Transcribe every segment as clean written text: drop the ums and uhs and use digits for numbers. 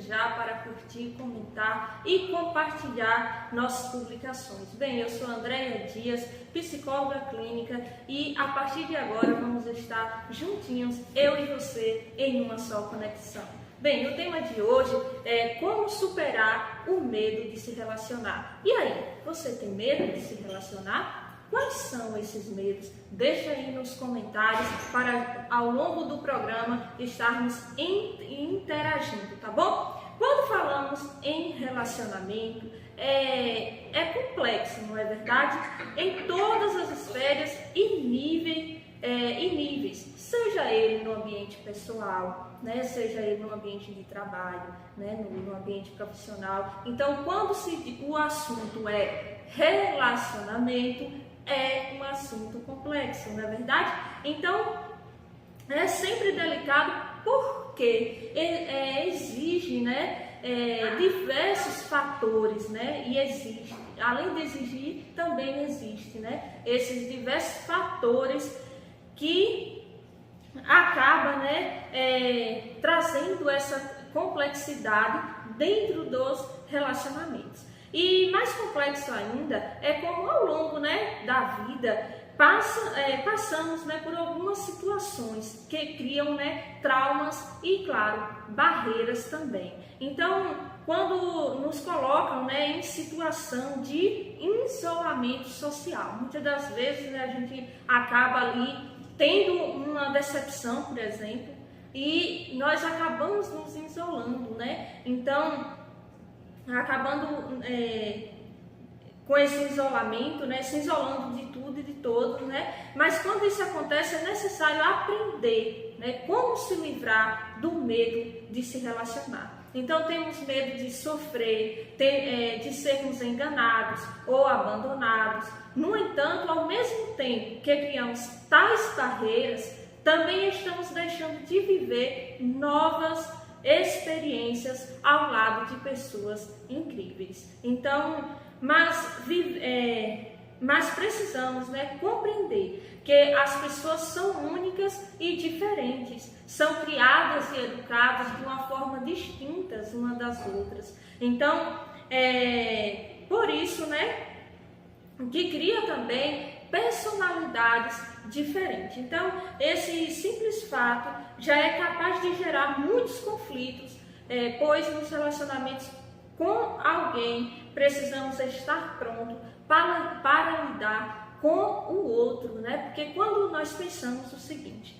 já para curtir, comentar e compartilhar nossas publicações. Bem, eu sou Andréia Dias, psicóloga clínica, e a partir de agora vamos estar juntinhos, eu e você, em uma só conexão. Bem, o tema de hoje é como superar o medo de se relacionar. E aí, você tem medo de se relacionar? Quais são esses medos? Deixa aí nos comentários para ao longo do programa estarmos interagindo, tá bom? Quando falamos em relacionamento, é complexo, não é verdade? Em todas as esferas e níveis, seja ele no ambiente pessoal, né? Seja ele no ambiente de trabalho, né? no ambiente profissional. Então, quando o assunto é relacionamento, é um assunto complexo, não é verdade? Então, é sempre delicado porque exige, né, diversos fatores, né? E existe, além de exigir, também existe, né? Esses diversos fatores que acabam, né, trazendo essa complexidade dentro dos relacionamentos. E mais complexo ainda é como ao longo, né, da vida passamos, né, por algumas situações que criam, né, traumas e, claro, barreiras também. Então, quando nos colocam, né, em situação de isolamento social, muitas das vezes, né, a gente acaba ali tendo uma decepção, por exemplo, e nós acabamos nos isolando, né? Então, acabando com esse isolamento, né, se isolando de tudo e de todos, né? Mas quando isso acontece, é necessário aprender, né, como se livrar do medo de se relacionar. Então, temos medo de sofrer, de sermos enganados ou abandonados. No entanto, ao mesmo tempo que criamos tais barreiras, também estamos deixando de viver novas experiências ao lado de pessoas incríveis. Então, mas precisamos, né, compreender que as pessoas são únicas e diferentes, são criadas e educadas de uma forma distinta uma das outras. Então, por isso, né, que cria também personalidades diferentes. Então, esse simples fato já é capaz de gerar muitos conflitos, pois nos relacionamentos com alguém precisamos estar prontos para lidar com o outro, né? Porque quando nós pensamos o seguinte,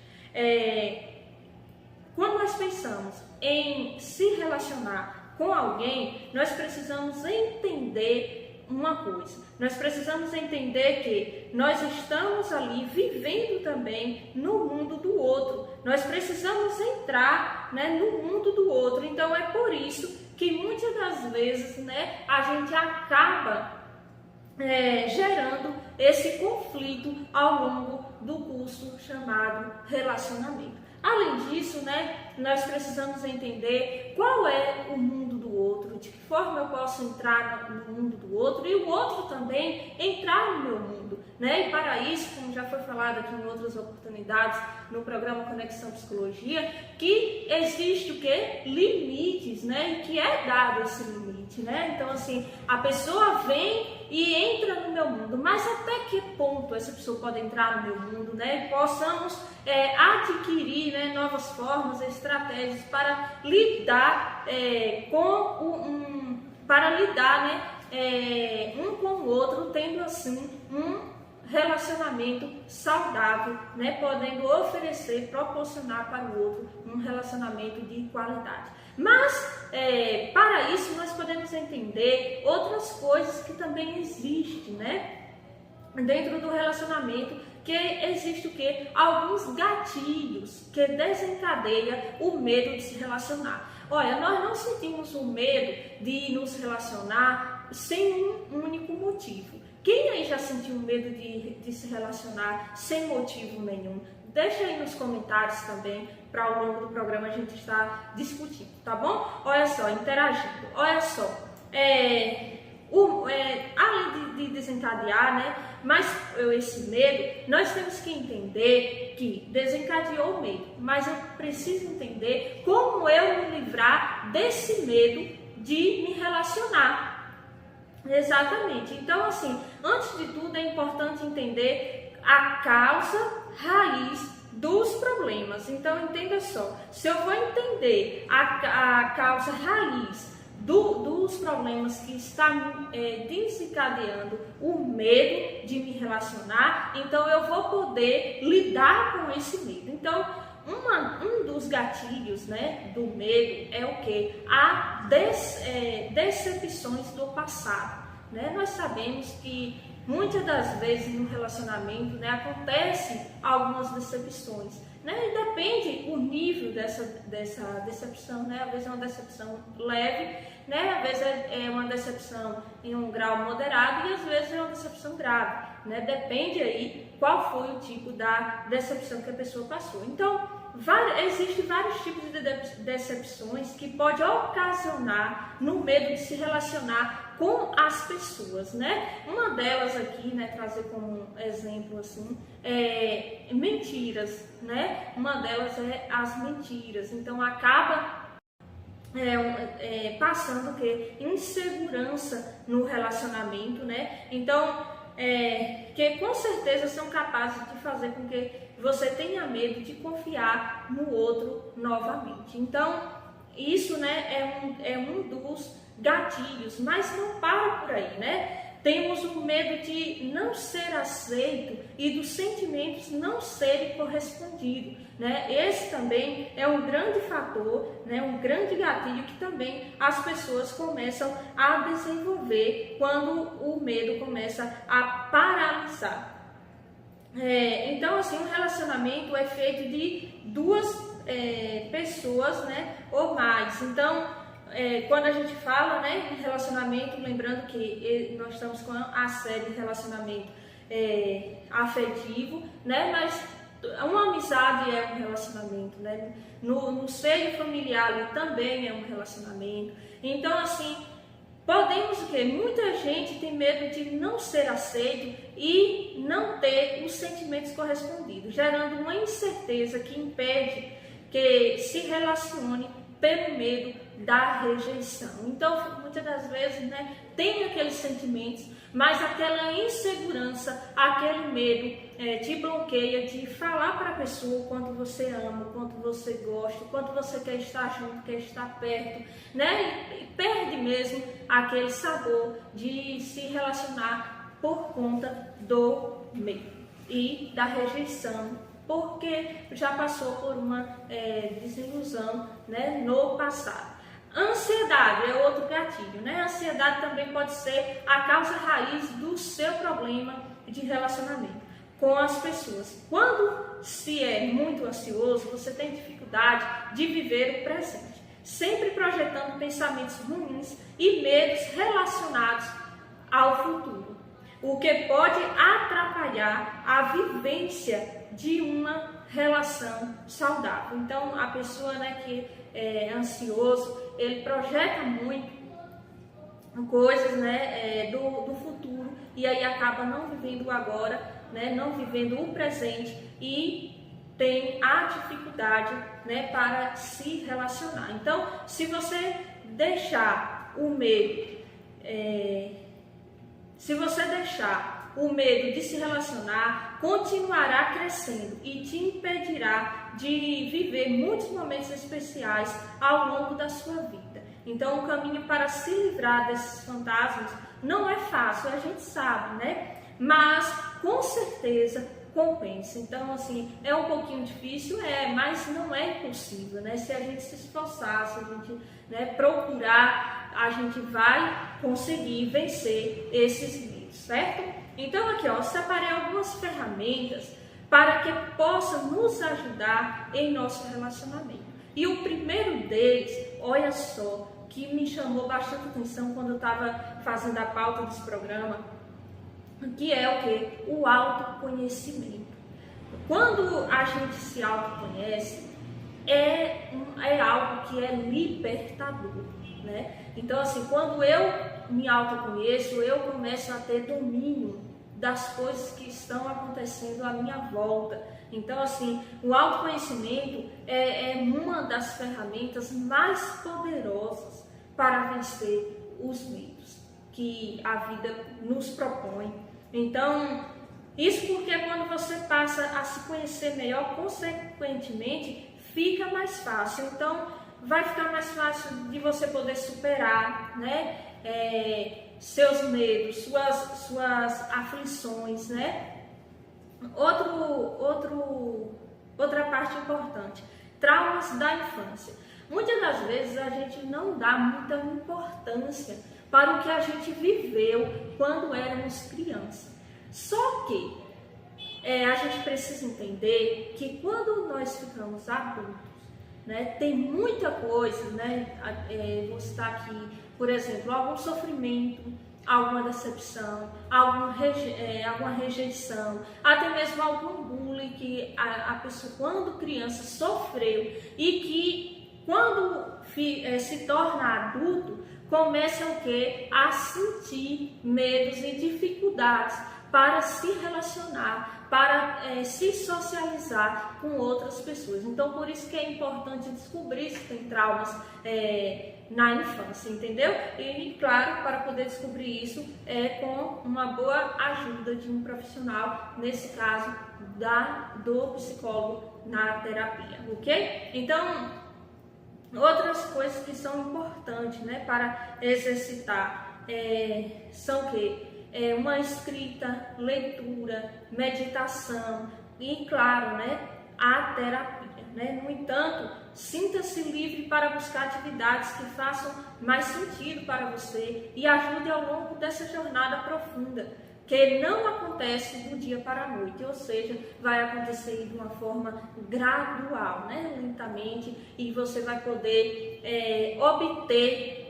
quando nós pensamos em se relacionar com alguém, nós precisamos entender uma coisa. Nós precisamos entender que nós estamos ali vivendo também no mundo do outro. Nós precisamos entrar, né, no mundo do outro. Então é por isso que muitas das vezes, né, a gente acaba gerando esse conflito ao longo do curso chamado relacionamento. Além disso, né, nós precisamos entender qual é o mundo do outro, de que forma eu posso entrar no mundo do outro e o outro também entrar no meu mundo, né? E para isso, como já foi falado aqui em outras oportunidades no programa Conexão Psicologia, que existe o quê? Limites, né? E que é dado esse limite, né? Então, assim, a pessoa vem e entra no meu mundo, mas até que ponto essa pessoa pode entrar no meu mundo, né? E possamos adquirir, né, novas formas, estratégias para lidar um com o outro, tendo assim um relacionamento saudável, né, podendo proporcionar para o outro um relacionamento de qualidade. Mas, para isso, nós podemos entender outras coisas que também existem, né, dentro do relacionamento, que existe o quê? Alguns gatilhos que desencadeiam o medo de se relacionar. Olha, nós não sentimos o medo de nos relacionar sem um único motivo. Quem aí já sentiu medo de se relacionar sem motivo nenhum? Deixa aí nos comentários também, para ao longo do programa a gente estar discutindo, tá bom? Olha só, interagindo. Olha só, além de desencadear, né, mas esse medo, nós temos que entender que desencadeou o medo, mas eu preciso entender como eu me livrar desse medo de me relacionar. Exatamente. Então, assim, antes de tudo é importante entender a causa raiz dos problemas. Então, entenda só, se eu vou entender a causa raiz dos problemas que está desencadeando o medo de me relacionar, então eu vou poder lidar com esse medo. Então, um dos gatilhos, né, do medo é o que? Decepções do passado. Né? Nós sabemos que muitas das vezes no relacionamento, né, acontece algumas decepções. Né? E depende o nível dessa decepção, né? Às vezes é uma decepção leve, né? Às vezes é uma decepção em um grau moderado e às vezes é uma decepção grave, né? Depende aí qual foi o tipo da decepção que a pessoa passou. Então, existem vários tipos de decepções que pode ocasionar no medo de se relacionar com as pessoas, né? Uma delas aqui, né, trazer como exemplo assim, é mentiras, né? Uma delas é as mentiras. Então acaba passando o quê? Insegurança no relacionamento, né? Então, que com certeza são capazes de fazer com que você tenha medo de confiar no outro novamente. Então, isso, né, é um dos gatilhos, mas não para por aí, né? Temos o medo de não ser aceito e dos sentimentos não serem correspondidos, né? Esse também é um grande fator, né? Um grande gatilho que também as pessoas começam a desenvolver quando o medo começa a paralisar. Então, assim, um relacionamento é feito de duas pessoas, né, ou mais. Então, quando a gente fala, né, em relacionamento, lembrando que nós estamos com a série de relacionamento afetivo, né, mas uma amizade é um relacionamento, né, no seio familiar ali também é um relacionamento. Então, assim, podemos ver, muita gente tem medo de não ser aceito e não ter os sentimentos correspondidos, gerando uma incerteza que impede que se relacione pelo medo da rejeição. Então, muitas das vezes, né, tem aqueles sentimentos, mas aquela insegurança, aquele medo te bloqueia de falar para a pessoa o quanto você ama, o quanto você gosta, o quanto você quer estar junto, quer estar perto, né? E perde mesmo aquele sabor de se relacionar por conta do medo e da rejeição, porque já passou por uma desilusão, né, no passado. Ansiedade é outro gatilho, né? A ansiedade também pode ser a causa raiz do seu problema de relacionamento com as pessoas. Quando se é muito ansioso, você tem dificuldade de viver o presente, sempre projetando pensamentos ruins e medos relacionados ao futuro, o que pode atrapalhar a vivência de uma relação saudável. Então, a pessoa, né, que é ansioso, ele projeta muito coisas, né, do futuro e aí acaba não vivendo o agora, né, não vivendo o presente e tem a dificuldade, né, para se relacionar. Então, se você deixar o medo, o medo de se relacionar, continuará crescendo e te impedirá de viver muitos momentos especiais ao longo da sua vida. Então, o caminho para se livrar desses fantasmas não é fácil, a gente sabe, né? Mas, com certeza, compensa. Então, assim, é um pouquinho difícil, mas não é impossível, né? Se a gente se esforçar, se a gente, né, procurar, a gente vai conseguir vencer esses medos, certo? Então, aqui, ó, separei algumas ferramentas para que possam nos ajudar em nosso relacionamento. E o primeiro deles, olha só, que me chamou bastante atenção quando eu estava fazendo a pauta desse programa, que é o quê? O autoconhecimento. Quando a gente se autoconhece, é algo que é libertador. né? Então, assim, quando eu me autoconheço, eu começo a ter domínio das coisas que estão acontecendo à minha volta. Então, assim, o autoconhecimento é uma das ferramentas mais poderosas para vencer os medos que a vida nos propõe. Então, isso porque quando você passa a se conhecer melhor, consequentemente, fica mais fácil. Então, vai ficar mais fácil de você poder superar, né? Seus medos, suas aflições, né? Outra parte importante, traumas da infância. Muitas das vezes a gente não dá muita importância para o que a gente viveu quando éramos crianças. Só que a gente precisa entender que quando nós ficamos adultos, né, tem muita coisa, né? Vou citar aqui, por exemplo, algum sofrimento, alguma decepção, alguma rejeição, até mesmo algum bullying que a pessoa, quando criança, sofreu e que, quando se torna adulto, começa o quê? A sentir medos e dificuldades para se relacionar, para se socializar com outras pessoas. Então, por isso que é importante descobrir se tem traumas na infância, entendeu? E, claro, para poder descobrir isso com uma boa ajuda de um profissional, nesse caso, do psicólogo na terapia, ok? Então, outras coisas que são importantes, né, para exercitar são o quê? Uma escrita, leitura, meditação e, claro, né, a terapia, né? No entanto, sinta-se livre para buscar atividades que façam mais sentido para você e ajude ao longo dessa jornada profunda, que não acontece do dia para a noite, ou seja, vai acontecer de uma forma gradual, né, lentamente, e você vai poder obter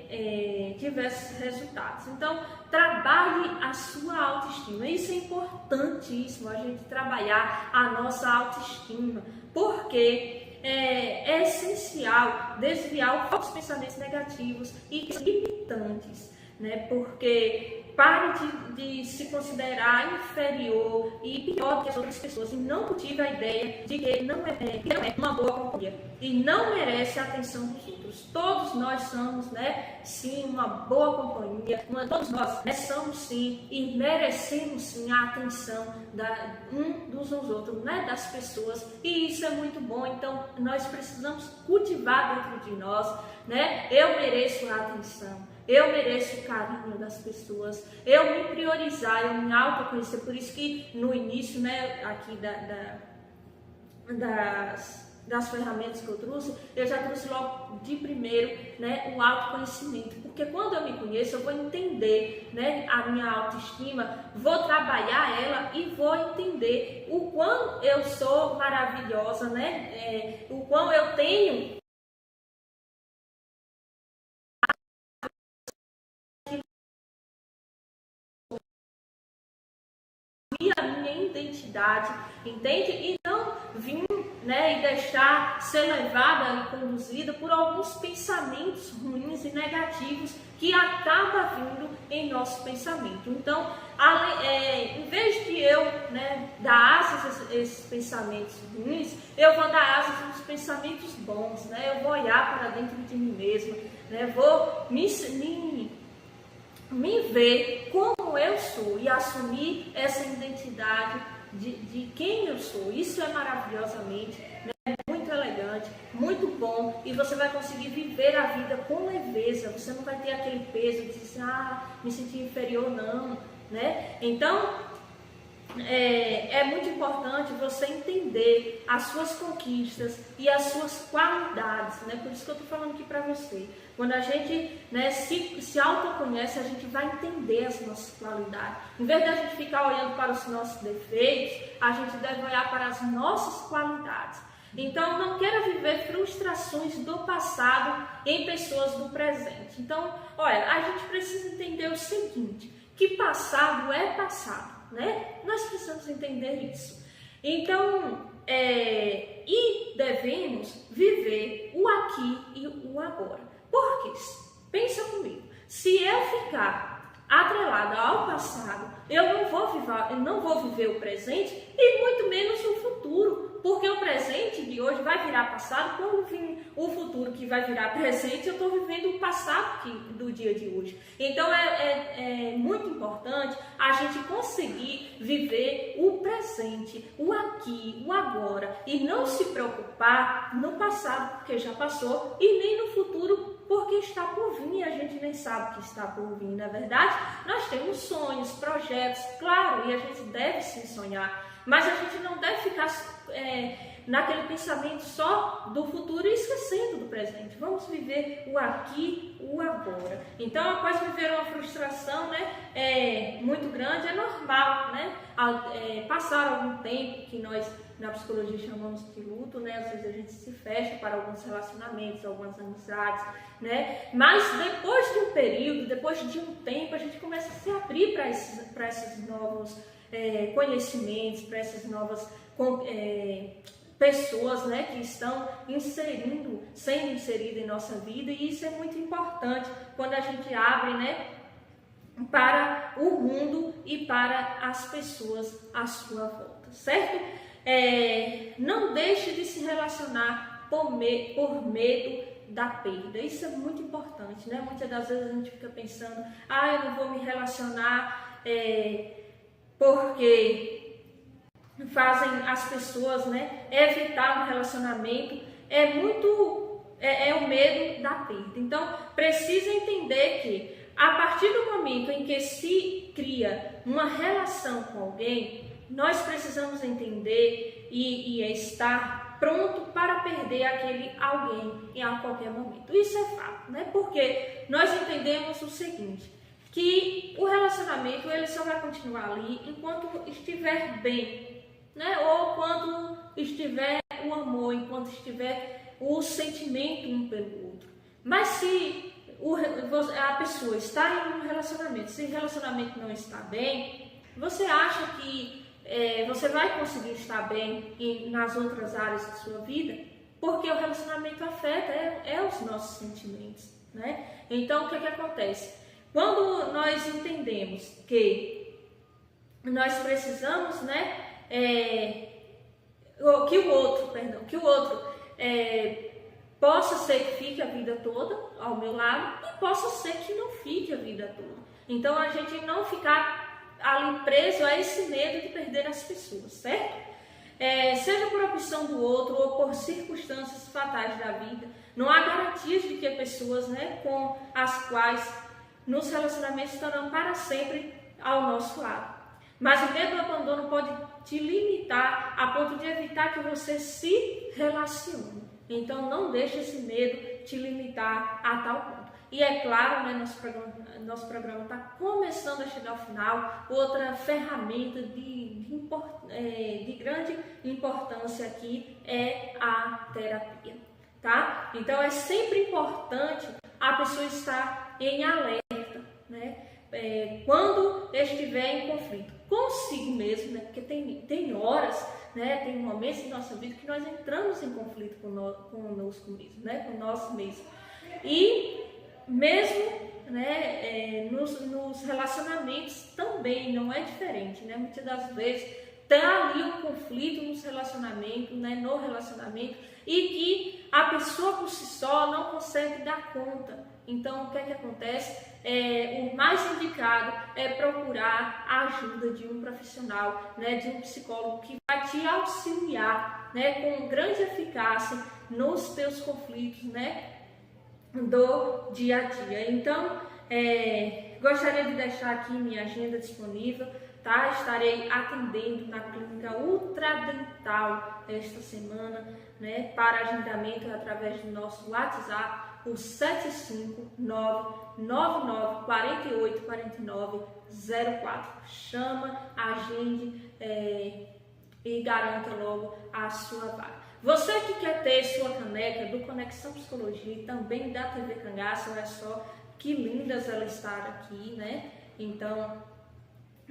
diversos resultados. Então, trabalhe a sua autoestima. Isso é importantíssimo, a gente trabalhar a nossa autoestima, porque é essencial desviar os pensamentos negativos e limitantes, né? Porque pare de se considerar inferior e pior que as outras pessoas e não cultive a ideia de que não é uma boa companhia e não merece a atenção dos outros. Todos nós somos, né, sim, uma boa companhia, todos nós, né, somos sim e merecemos sim a atenção dos outros, né, das pessoas, e isso é muito bom. Então nós precisamos cultivar dentro de nós, né, eu mereço a atenção, eu mereço o carinho das pessoas, eu me priorizar, eu me autoconhecer. Por isso que no início, né, aqui das ferramentas que eu já trouxe logo de primeiro, né, o autoconhecimento. Porque quando eu me conheço, eu vou entender, né, a minha autoestima, vou trabalhar ela e vou entender o quão eu sou maravilhosa, né, o quão eu tenho a minha identidade, entende? E não vir, né, e deixar ser levada e conduzida por alguns pensamentos ruins e negativos que acaba vindo em nosso pensamento. Então, em vez de eu, né, dar asas a esses pensamentos ruins, eu vou dar asas aos pensamentos bons, né? Eu vou olhar para dentro de mim mesma, né? Vou me ver como eu sou e assumir essa identidade de quem eu sou. Isso é maravilhosamente, né, muito elegante, muito bom, e você vai conseguir viver a vida com leveza. Você não vai ter aquele peso de dizer, me sentir inferior, não, né? Então, é muito importante você entender as suas conquistas e as suas qualidades, né? Por isso que eu estou falando aqui para você. Quando a gente, né, se autoconhece, a gente vai entender as nossas qualidades. Em vez de a gente ficar olhando para os nossos defeitos, a gente deve olhar para as nossas qualidades. Então, não queira viver frustrações do passado em pessoas do presente. Então, olha, a gente precisa entender o seguinte, que passado é passado, né? Nós precisamos entender isso. Então, e devemos viver o aqui e o agora. Por quê? Pensa comigo, se eu ficar atrelada ao passado, eu não vou viver o presente e muito menos o futuro, porque o presente de hoje vai virar passado, quando vir o futuro que vai virar presente, eu estou vivendo o passado do dia de hoje. Então é muito importante a gente conseguir viver o presente, o aqui, o agora, e não se preocupar no passado, porque já passou, e nem no futuro, porque está por vir e a gente nem sabe que está por vir, não é verdade? Nós temos sonhos, projetos, claro, e a gente deve sim sonhar, mas a gente não deve ficar naquele pensamento só do futuro e esquecendo do presente. Vamos viver o aqui, o agora. Então, após viver uma frustração, né, muito grande, é normal, né, passar algum tempo que nós na psicologia chamamos de luto, né? Às vezes a gente se fecha para alguns relacionamentos, algumas amizades, né? Mas depois de um período, depois de um tempo, a gente começa a se abrir para esses novos conhecimentos, para essas novas pessoas, né, que estão sendo inseridas em nossa vida, e isso é muito importante quando a gente abre, né, para o mundo e para as pessoas à sua volta, certo? Não deixe de se relacionar por medo da perda. Isso é muito importante, né? Muitas das vezes a gente fica pensando, eu não vou me relacionar porque fazem as pessoas, né, evitar um relacionamento. É o medo da perda. Então, precisa entender que a partir do momento em que se cria uma relação com alguém, nós precisamos entender e estar pronto para perder aquele alguém a qualquer momento. Isso é fato, né? Porque nós entendemos o seguinte, que o relacionamento ele só vai continuar ali enquanto estiver bem, né? Ou quando estiver o amor, enquanto estiver o sentimento um pelo outro. Mas se a pessoa está em um relacionamento, se o relacionamento não está bem, você acha que você vai conseguir estar bem nas outras áreas da sua vida? Porque o relacionamento afeta os nossos sentimentos, né? Então, o que acontece? Quando nós entendemos que nós precisamos, né, que o outro possa ser que fique a vida toda ao meu lado e possa ser que não fique a vida toda. Então, a gente não ficar ali preso a esse medo de perder as pessoas, certo? Seja por opção do outro ou por circunstâncias fatais da vida, não há garantias de que pessoas, né, com as quais nos relacionamentos estarão para sempre ao nosso lado. Mas o medo do abandono pode te limitar a ponto de evitar que você se relacione. Então, não deixe esse medo te limitar a tal ponto. E é claro, né, nosso programa está começando a chegar ao final. Outra ferramenta de grande importância aqui é a terapia, tá? Então, é sempre importante a pessoa estar em alerta, né? Quando estiver em conflito consigo mesmo, né? Porque tem horas, né? Tem momentos em nossa vida que nós entramos em conflito conosco mesmo, né? Com nós mesmos. E mesmo, né, nos relacionamentos também não é diferente, né? Muitas das vezes está ali um conflito nos relacionamentos, né, no relacionamento, e que a pessoa por si só não consegue dar conta. Então, o que acontece? O mais indicado é procurar a ajuda de um profissional, né, de um psicólogo que vai te auxiliar, né, com grande eficácia nos teus conflitos, né, do dia a dia. Então, gostaria de deixar aqui minha agenda disponível, tá? Estarei atendendo na clínica Ultradental esta semana, né, para agendamento através do nosso WhatsApp, o 75999484904. Chama, agende e garanta logo a sua vaga. Você que quer ter sua caneca do Conexão Psicologia e também da TV Cangaço, olha só que lindas ela está aqui, né? Então,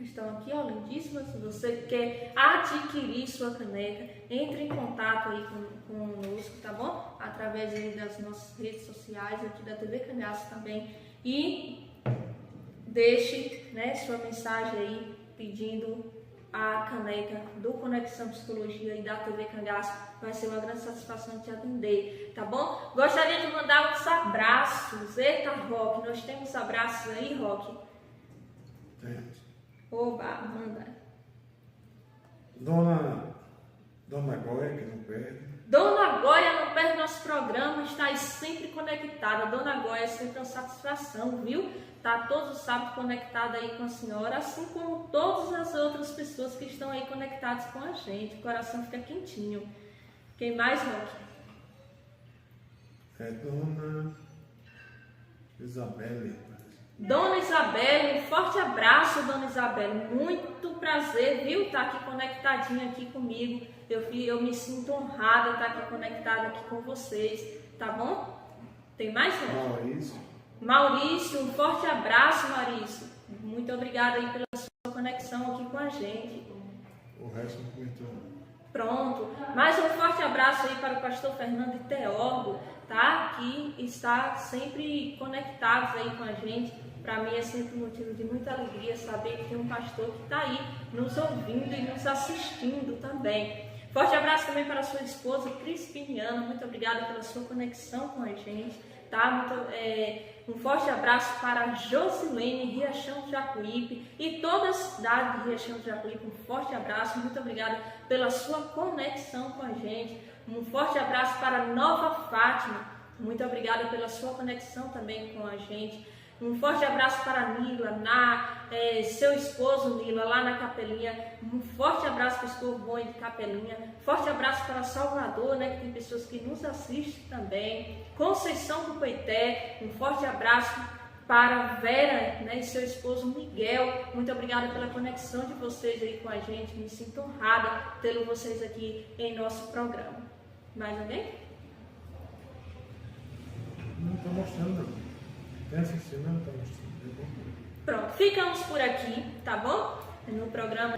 estão aqui, ó, lindíssimas. Se você quer adquirir sua caneca, entre em contato aí conosco, tá bom? Através aí das nossas redes sociais, aqui da TV Cangaço também. E deixe, né, sua mensagem aí pedindo a caneca do Conexão Psicologia e da TV Cangaço. Vai ser uma grande satisfação te atender, tá bom? Gostaria de mandar uns abraços. Eita, Roque, nós temos abraços aí, Roque? Temos. Oba, manda. Dona Goia, que não perde. Dona Goia não perde nosso programa, está aí sempre conectada. Dona Goia é sempre uma satisfação, viu? Tá todos os sábados conectada aí com a senhora, assim como todas as outras pessoas que estão aí conectadas com a gente. O coração fica quentinho. Quem mais, Roque? É Dona Isabelle. Dona Isabelle, um forte abraço, Dona Isabelle. Muito prazer, viu? Estar aqui conectadinha aqui comigo. Eu me sinto honrada de estar aqui conectada aqui com vocês, tá bom? Tem mais, Roque? Maurício, um forte abraço, Maurício. Muito obrigada aí pela sua conexão aqui com a gente. O resto não comentou. Pronto. Mais um forte abraço aí para o pastor Fernando Teólogo, tá? Que está sempre conectados aí com a gente. Para mim é sempre um motivo de muita alegria saber que tem um pastor que está aí nos ouvindo e nos assistindo também. Forte abraço também para a sua esposa, Crispiniana. Muito obrigada pela sua conexão com a gente. Tá? Um forte abraço para Josilene, Riachão do Jacuípe e toda a cidade de Riachão do Jacuípe. Um forte abraço, muito obrigada pela sua conexão com a gente. Um forte abraço para Nova Fátima, muito obrigada pela sua conexão também com a gente. Um forte abraço para Nila, seu esposo Nila, lá na Capelinha. Um forte abraço para o Escorvão de Capelinha. Forte abraço para Salvador, né, que tem pessoas que nos assistem também. Conceição do Coité. Um forte abraço para Vera, né, e seu esposo Miguel. Muito obrigada pela conexão de vocês aí com a gente. Me sinto honrada tê-lo vocês aqui em nosso programa. Mais alguém? Não estou mostrando, não. Tem assistindo, não está mostrando. Pronto, ficamos por aqui, tá bom? No programa.